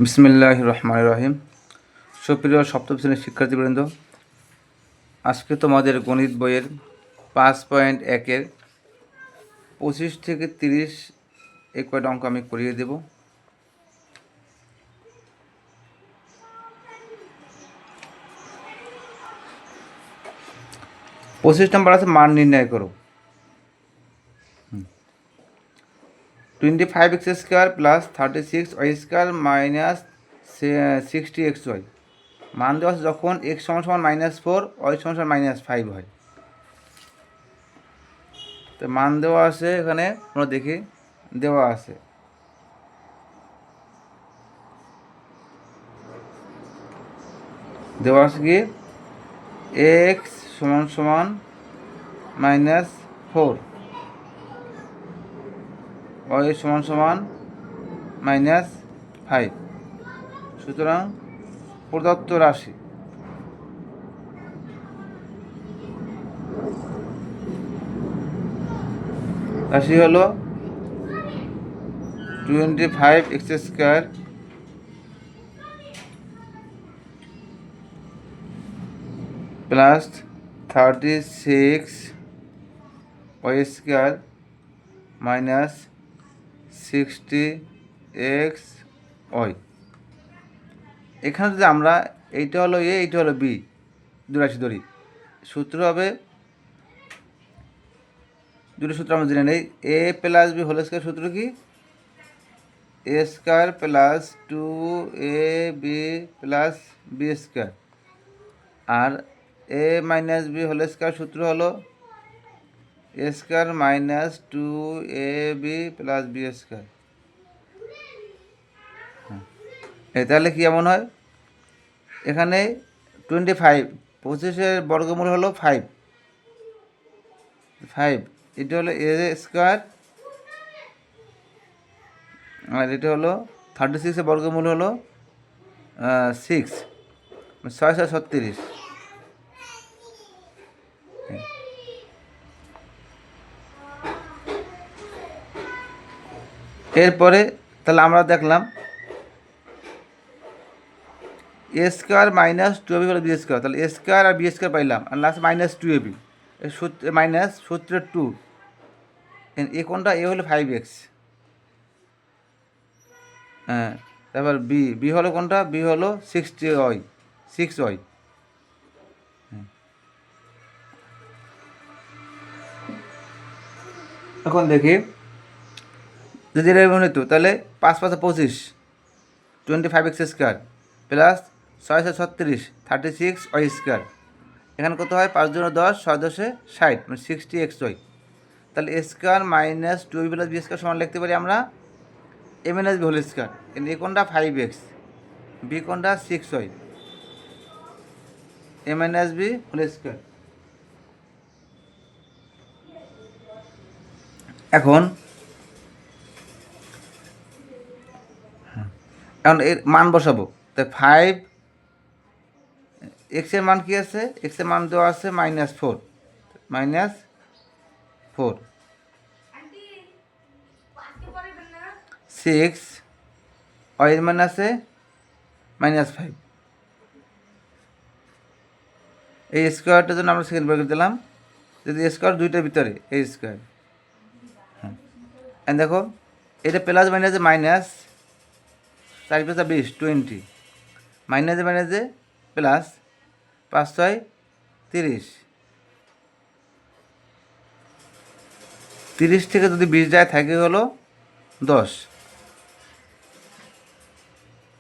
বিসমিল্লাহির রহমানির রহিম। সুপ্রিয় সপ্তম শ্রেণীর শিক্ষার্থীবৃন্দ, আজকে তোমাদের গণিত বইয়ের 5.1-এর 25 থেকে 30 এই কয়টা অঙ্ক আমি করিয়ে দেব। পঁচিশ নম্বর আছে মান নির্ণয় করো। 25x² plus 36y² minus 60xy মান দেওয়া আছে যখন x = -4 y = -5 হয়। তো মান দেওয়া আছে এখানে, আমরা দেখি দেওয়া আছে কি x = -4 y = -5। সুতরাং প্রদত্ত রাশি হলো 25x² plus 36y² minus 60xy। এখানে যদি আমরা এইটা হলো এ, এইটা হলো বি, দুরাশি ধরি, সূত্র হবে দুটো সূত্র আমরা জেনে নেই। a plus B whole square সূত্র কি? a² plus 2ab plus b²। আর a minus b whole square সূত্র হলো a² minus 2ab plus b²। তাহলে কি এমন হয়? এখানে 25 বর্গমূল হলো 5, এটা হলো a², আর এটা হলো 36 বর্গমূল হলো 6, 6 × 36। এরপরে তাহলে আমরা দেখলাম a² মাইনাস 2ab হলো b², তাহলে a² আর b² পাইলাম, আর লাস্ট মাইনাস 2ab, মাইনাস সূত্রের 2, এ কোনটা? এ হলো 5x। হ্যাঁ, তারপর বি হলো কোনটা? বি হলো 6y। এখন দেখি যদি এটা মনে হতো, তাহলে 5 × 5 = 25, 25x² প্লাস 6 × 36, 36y²। এখানে কত হয়? 5 × 10, 6 × 10 60, মানে 60xy। তাহলে a² minus 2ab plus b² সমান লিখতে পারি আমরা a minus b whole square. কিন্তু এ কোনটা? 5x, বি কোনটা? 6y, a minus b whole square. এখন এর মান বসাবো। তাই 5, x এর মান কি আছে? x এর মান দেওয়া আছে -4, -4, 6, y এর মান আছে -5। এই স্কোয়ারটার জন্য আমরা সেকেন্ড ব্র্যাকেট দিলাম, যদি স্কোয়ার দুইটার ভিতরে এই স্কোয়ার। হ্যাঁ, দেখো এটা প্লাস মাইনাসে মাইনাস, 4 × 5 = 20, 20, মাইনাসে প্লাস, 5 × 6 = 30, 30 থেকে যদি 20 যায় থাকে হলো 10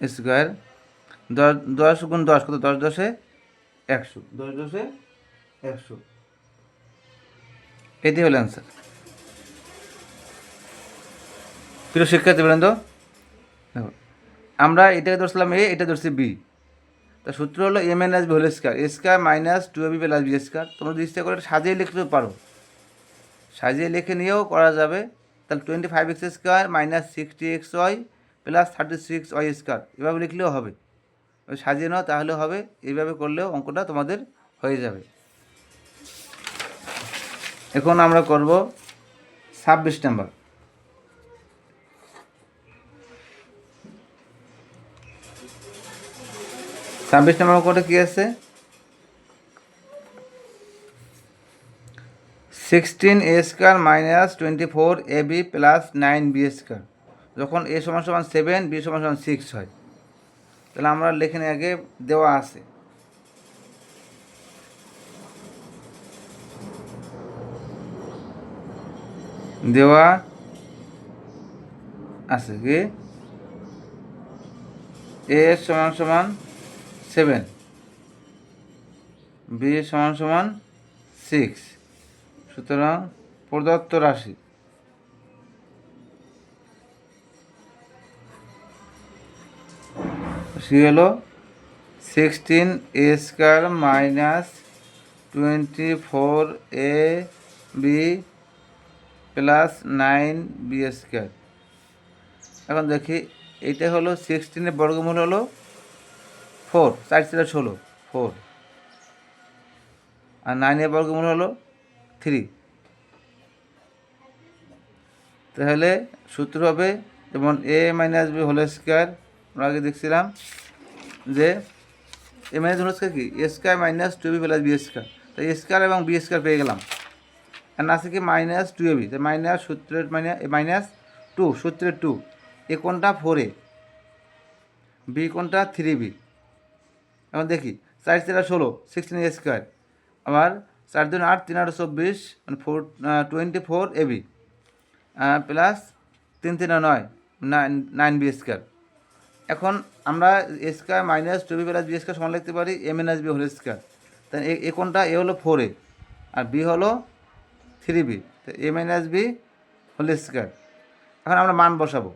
স্কোয়ার। 10 × 10 কত? 10 × 10 = 100, 10 × 10 = 100। এটি হলো অ্যান্সার। প্রিয় শিক্ষার্থীবৃন্দ, দেখো আমরা এটাকে ধরছিলাম এ, এটা ধরছি বি। তার সূত্র হলো a minus b whole square, a² minus 2ab plus b²। তোমরা যদি ইচ্ছা করে সাজিয়ে লিখতে পারো, সাজিয়ে লিখে নিয়েও করা যাবে। তাহলে 25x² minus 60xy plus 36y², এভাবে লিখলেও হবে। সাজিয়ে নাও তাহলে হবে, এইভাবে করলেও অঙ্কটা তোমাদের হয়ে যাবে। এখন আমরা করব 26 নাম্বার। 26 নম্বর অঙ্কটা কী আছে? 16a² minus 24ab plus 9b², যখন a সমান সমান 7, b সমান সমান 6 হয়। তাহলে আমরা লিখে নিই, আগে দেওয়া আছে কি a সমান সমান 7, b সমান সমান 6, সুতরাং প্রদত্ত রাশি হলো 16a² minus 24ab plus 9b²। এখন দেখি, এইটা হলো 16-এর বর্গমূল হলো 4, 4 × 16 4, আর 9-এর বর্গমূল হলো 3। তাহলে সূত্র হবে যেমন a minus b whole square, আমরা আগে দেখছিলাম যে a মাইনাস হোল স্কোয়ার কি a² minus 2ab plus b², তাই a² এবং b² পেয়ে গেলাম। আর আছে কি মাইনাস 2ab, তাই মাইনাস সূত্রের মাইনাস 2, সূত্রের 2, এ কোনটা 4a, বি কোনটা 3b। এখন দেখি 4 × 16 16a², আবার 4 × 8 3 × 8 24, মানে 24ab প্লাস 3 × 9 9b²। এখন আমরা a² minus 2b plus b² সমান লিখতে পারি a minus b whole square. তাই এ কোনটা, এ হলো 4a আর বি হলো 3b, তো a minus b whole square. এখন আমরা মান বসাবো,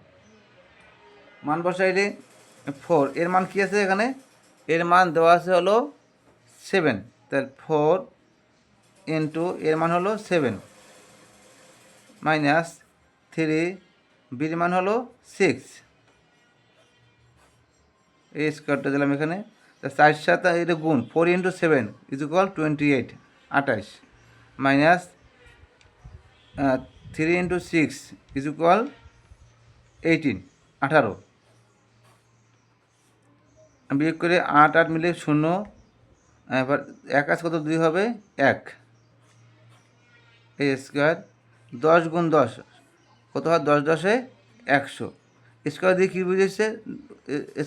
মান বসাইলে 4, এর মান কী আছে এখানে, এর মান দেওয়া আছে হলো 7, তাহলে 4 ইন্টু এর মান হলো 7 মাইনাস 3, বির মান হলো 6, এই স্কোয়ারটা দিলাম এখানে। তা 4 সাথে এটা গুণ 4 × 7 = 28 28 মাইনাস 3 × 6 = 18 18, বিয়োগ করে 8 8 মিলে 0, এবার 1 আছে কত, 2 হবে 1, এই স্কোয়ার 10 × 10 কত হয়, 10 10 100। স্কোয়ার দিয়ে কী বুঝেছে,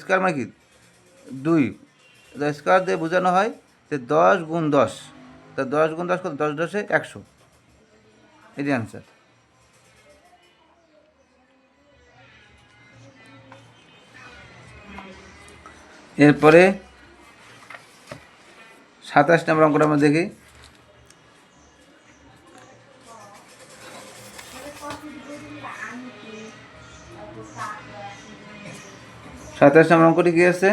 স্কোয়ার মানে কি 2, স্কোয়ার দিয়ে বোঝানো হয় যে 10 × 10, তা 10 × 10 কত, 10 10 100, এটি অ্যান্সার। এরপরে 27 নম্বর অঙ্কটা আমরা দেখি। 27 নম্বর অঙ্কটি কী আছে,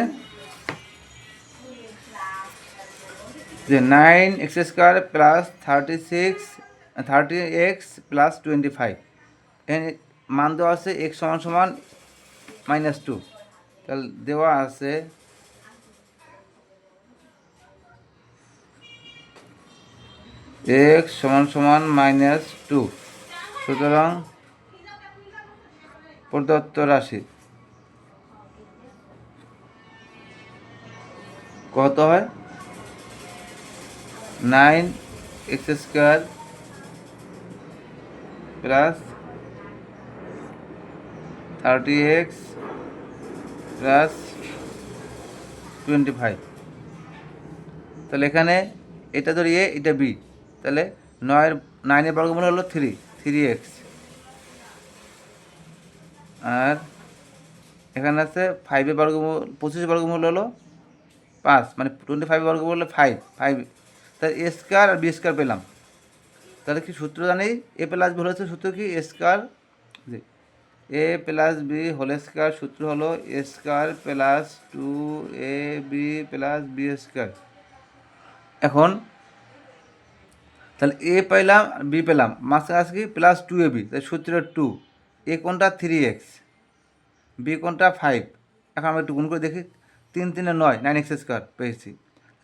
যে 9x² প্লাস 30x প্লাস 25, এখানে মান দেওয়া আছে x সমান সমান -2, তাহলে দেওয়া আছে x সমান সমান -2, সুতরাং প্রদত্ত রাশি কত হয়, 9x² প্লাস 30x প্লাস 25। তাহলে এখানে এটা ধরি এ, এটা বি, তাহলে 9-এর বর্গমূল হলো 3x, আর এখানে আছে 5-এর বর্গমূল, 25-এর বর্গমূল হলো 5, মানে 25 বর্গমূল হলো 5, তাহলে a² আর b² পেলাম। তাহলে কি সূত্র জানি, a plus B whole square সূত্র কি, a plus B whole square সূত্র হলো a² plus 2ab plus b²। এখন তাহলে এ পেলাম বি পেলাম, মাঝখানে আছে কি প্লাস 2ab, তাই সূত্রের 2, এ কোনটা 3x, বি কোনটা 5। এখন আমরা একটু গুণ করে দেখি, 3 3 9 9x² পেয়েছি,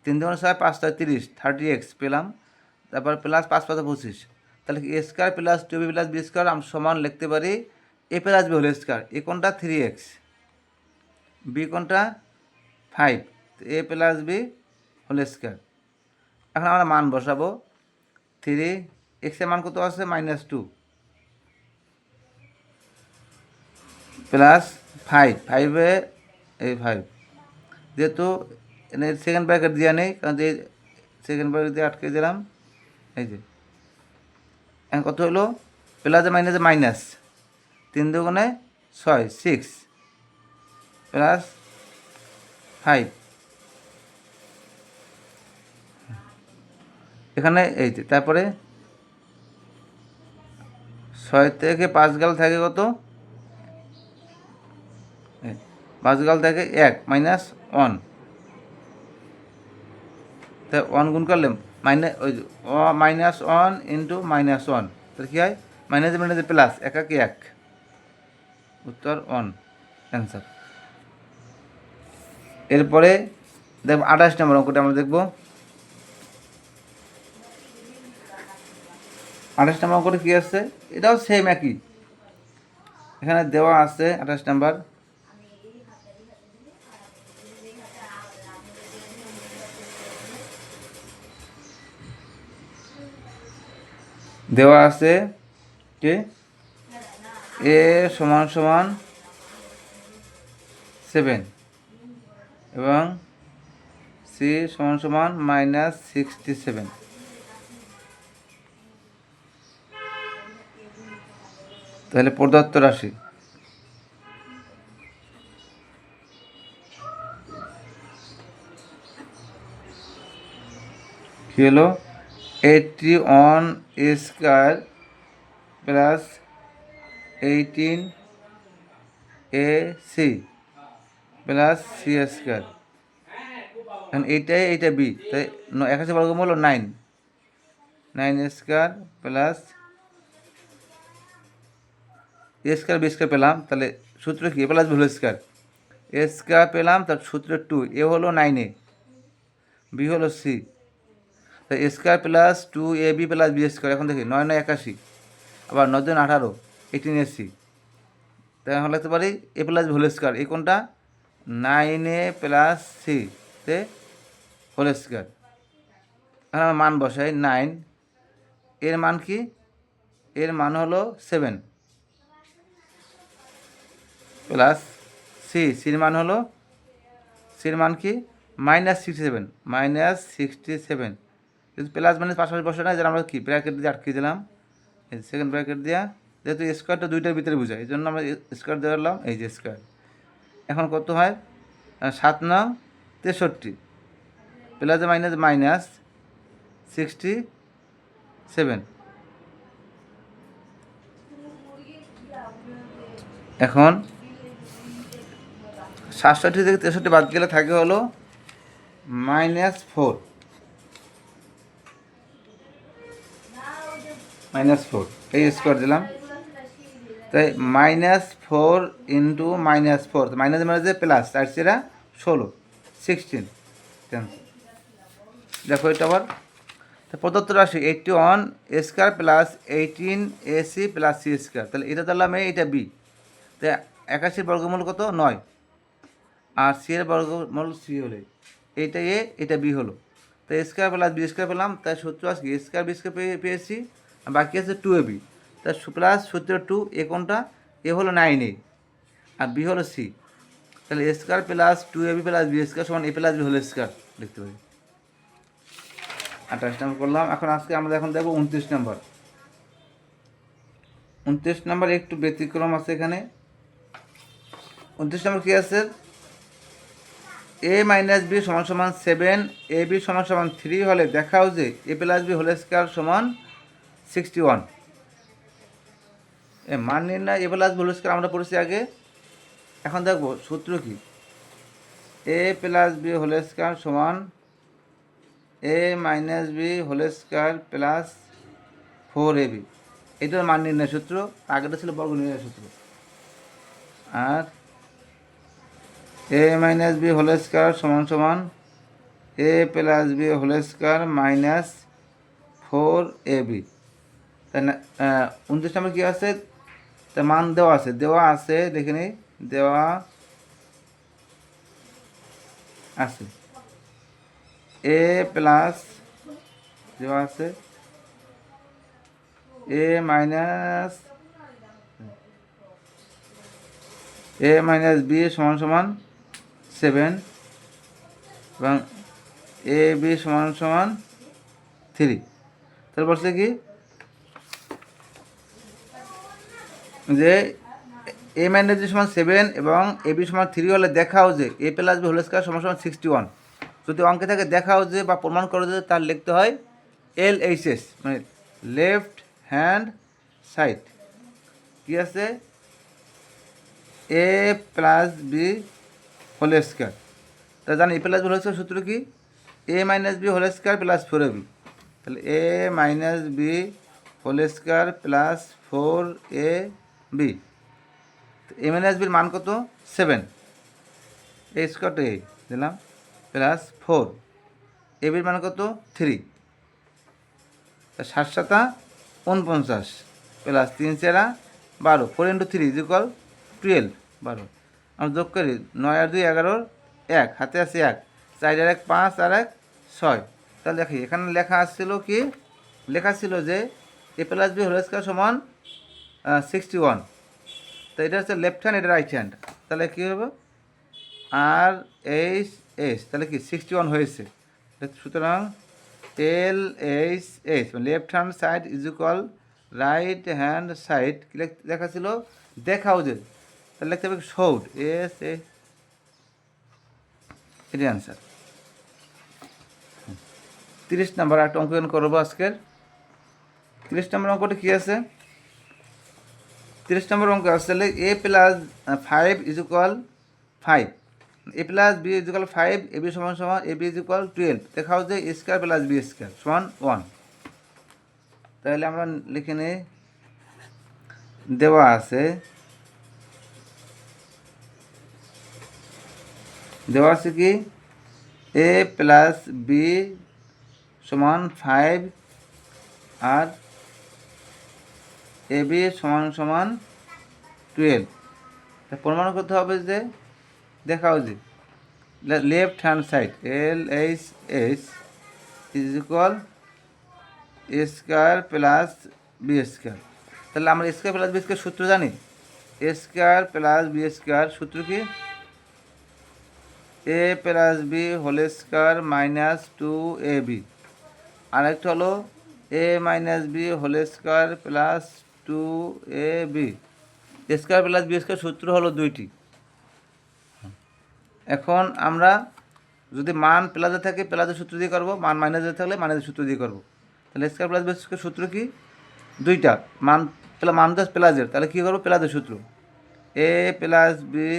3 2 6 5 6 30 30x পেলাম, তারপর প্লাস 5 5 25, তাহলে a² plus 2ab plus b² আমরা সমান লিখতে পারি a plus B whole square. A কোনটা 3x, বি কোনটা 5, এ প্লাস বি হোল স্কোয়ার। এখন আমরা মান বসাবো। 3 এক্সের মান কত আছে -2 প্লাস 5 5-এ এই 5 যেহেতু সেকেন্ড ব্র্যাকেট দেওয়া নেই, কারণ যে সেকেন্ড ব্র্যাকেট দিয়ে আটকে দিলাম। এই যে এখন কত হলো, প্লাসে মাইনাসে মাইনাস, 3 দুগুণে 6 6 প্লাস 5 এখানে এই যে, তারপরে 6 থেকে 5 গেল থাকে কত, 5 গেল থাকে 1 -1, তাই 1 গুণ করলে -1 ইন্টু -1, তাহলে কী হয়, মাইনাসে মাইনাসে প্লাস, 1 1 1, উত্তর 1 অ্যান্সার। এরপরে দেখো 28 নম্বর অঙ্কটা আমরা দেখব। 28 নম্বর অঙ্কটা কী আছে, এটাও সেম একই, এখানে দেওয়া আছে 28 নাম্বার, দেওয়া আছে কি এ সমান সমান 7 এবং সি সমান সমান -67। তাহলে প্রদত্ত রাশি কি হলো, 81 square plus 18 AC plus c square. এখন এইটা বি, তাই 81 বর্গমূল 9 square plus a square b square পেলাম, তাহলে সূত্র কি, a plus B whole square, a square পেলাম, তার সূত্র 2, এ হলো 9A, বি হলো সি, তাই A square plus 2AB plus B square. এখন দেখি 9 9 81, আবার 9 9 18, 18AC, তাই এখন লিখতে পারি এ প্লাস বি হোল স্কয়ার, এই কোনটা 9A প্লাস সি তে হোল স্কয়ার। এখন আমরা মান বসাই, 9 এর মান কি, এর মান হলো 7 প্লাস সির মান হলো, সির মান কি -67 -67, কিন্তু প্লাস মাইনাস পাশাপাশি বসে না, যেটা আমরা কি ব্র্যাকেট দিয়ে আটকে দিলাম, এই সেকেন্ড ব্র্যাকেট দিয়া, যেহেতু স্কোয়ারটা দুইটার ভিতরে বোঝায়, এই জন্য আমরা স্কোয়ার দিয়ে দিলাম, এই যে স্কোয়ার। এখন কত হয়, 7 9 63 প্লাসে মাইনাস -67। এখন 67 থেকে 63 বাদ গেলে থাকে হলো -4, এই স্কোয়ার দিলাম, তাই -4 ইন্টু -4, মাইনাস মাইনাসে প্লাস, 4 4 16 16। দেখো এটা আবার, প্রদত্ত রাশি 81 square plus 18 AC plus c square, তাহলে এটা দিলাম এ, এটা বি, তাই 81 বর্গমূল কত 9, আর সি এর বর্গমূল সি হলে এইটা এ, এটা বি হলো, তাই স্কয়ার প্লাস বি স্কয়ার পেলাম, তাই সূত্র আজকে এ স্কয়ার বি স্কয়ার পেয়েছি, আর বাকি আছে 2AB, তাই প্লাস সূত্র 2, এ কোনটা, এ হলো 9A আর বি হলো সি, তাহলে A square plus 2AB plus B square সমান এ প্লাস বি হোল স্কয়ার লিখতে পারি। 28 নম্বর করলাম। এখন আজকে আমরা এখন দেখব 29 নম্বর। 29 নম্বর একটু ব্যতিক্রম আছে এখানে। 29 নম্বর কী আছে, a মাইনাস বি সমান সমান 7, এ বি সমান সমান 3 হলে দেখাও যে a plus B whole square সমান 61। মান নির্ণয় a plus B whole square আমরা পড়েছি আগে। এখন দেখব সূত্র কি, a plus B whole square সমান a minus b whole square plus 4AB, এটার মান নির্ণয় সূত্র, আগেটা ছিল বর্গ নির্ণয় সূত্র। আর a minus b whole square সমান সমান এ plus B whole square minus 4AB। তাই না, 29 নম্বর কী আছে, তা মান দেওয়া আছে দেখে নিই, দেওয়া আছে এ প্লাস দেওয়া আছে এ মাইনাস বি সমান সমান 7 এবং এ বি সমান সমান 3। তাহলে বলছে কি যে এ মাইনাস বি সমান 7 এবং এ বি সমান 3 হলে দেখাও যে a plus B whole square সমান সমান 61। যদি অঙ্কে থাকে দেখাও যে বা প্রমাণ করো যে তার লিখতে হয় LHS, মানে লেফট হ্যান্ড সাইড। কি আছে a plus B whole square. তা জানি a plus B whole square সূত্র কি a minus b whole square plus 4ab। তাহলে a minus b whole square plus 4ab। A minus বির মান কত 7, এ স্কয়ার টু এ দিলাম প্লাস 4, এ বির মান কত 3, 7 7 49 প্লাস 3 4 12, 4 × 3 = 12, 12। আমরা যোগ করি 9 আর 2 11, 1 হাতে আছে 1, 4 আর 1 5 আর 1 6। তাহলে দেখি এখানে লেখা আসছিল কি লেখা ছিল যে a plus B whole square সমান 61। তো এটা হচ্ছে লেফট হ্যান্ড, এটা রাইট হ্যান্ড। তাহলে কী হবে RHS, তাহলে কি 61 হয়েছে। সুতরাং LHS left hand side is equal right hand side কি লেখা ছিল দেখাও যে, তাহলে লিখতে হবে শোড এস এ, এটি অ্যান্সার। 30 নম্বর একটা অঙ্কন করবো আজকের। 30 নম্বর অঙ্কটা কী আছে 30 নম্বর অঙ্ক আসলে a plus 5 is equal 5, A plus b is equal 5, a b সমান সমান এ বি ইজ ইকুয়াল 12। দেখাও যে a square plus B square সমান 1। তাহলে আমরা লিখে নিই দেওয়া আছে কি এ প্লাস বি সমান 5 আর এ বি সমান সমান 12। তা প্রমাণ করতে হবে যে দেখাও যে left hand side LHS is equal a square plus B square. তাহলে আমরা স্কয়ার প্লাস বি স্কয়ার সূত্র জানি, a square plus B square সূত্র কি a plus B whole square minus 2ab। আরেকটা হলো a minus b whole square plus 2ab। Square plus B square সূত্র হলো দুইটি। এখন আমরা যদি মান প্লাসে থাকে প্লাসের সূত্র দিয়ে করবো, মান মাইনাসে থাকলে মাইনাসের সূত্র দিয়ে করবো। তাহলে স্কয়ার প্লাস বি স্কয়ার সূত্র কি দুইটা, মান প্লাসের, তাহলে কী করবো প্লাসের সূত্র a plus B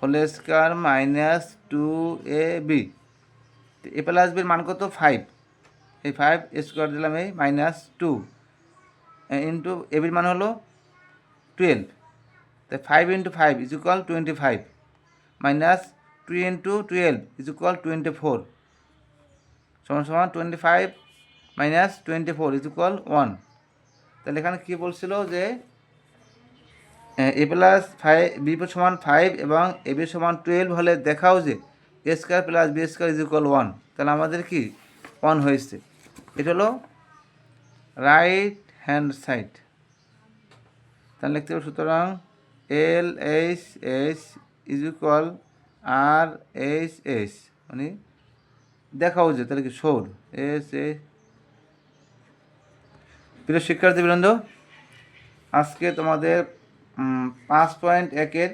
whole square minus 2ab। A plus বির মান কত 5, এই 5 স্কোয়ার দিলাম এই মাইনাস 2 ইন্টু এ বির মান হলো 12। তাই 5 × 5 is equal 25 minus 2 × 12 is equal 24 সমান সমান 25 মাইনাস 24 ইজ ইকুয়াল 1। তাহলে এখানে কী বলছিল যে এ প্লাস 5 বি সমান 5 এবং এ বি সমান 12 হলে দেখাও যে a square plus B square is equal 1। তাহলে আমাদের কি 1 হয়েছে। এটা হলো রাইট হ্যান্ড সাইড। তাহলে লিখতে হবে সুতরাং LHS ইজ ইকুয়াল RHS, মানে দেখাও যে, তাহলে কি শোড এস। প্রিয় শিক্ষার্থীবৃন্দ, আজকে তোমাদের 5.1-এর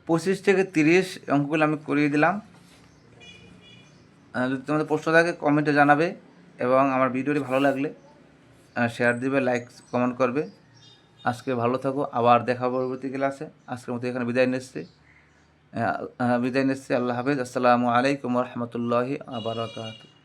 25 থেকে 30 অঙ্কগুলো আমি করিয়ে দিলাম। যদি তোমাদের প্রশ্ন থাকে কমেন্টে জানাবে এবং আমার ভিডিওটি ভালো লাগলে শেয়ার দিবে, লাইক কমেন্ট করবে। আজকে ভালো থাকো, আবার দেখা পরবর্তী ক্লাসে। আজকের মতো এখানে বিদায় নিচ্ছি। আল্লাহ হাফেজ। আসসালামু আলাইকুম ওয়া রাহমাতুল্লাহি ওয়া বারাকাতুহু।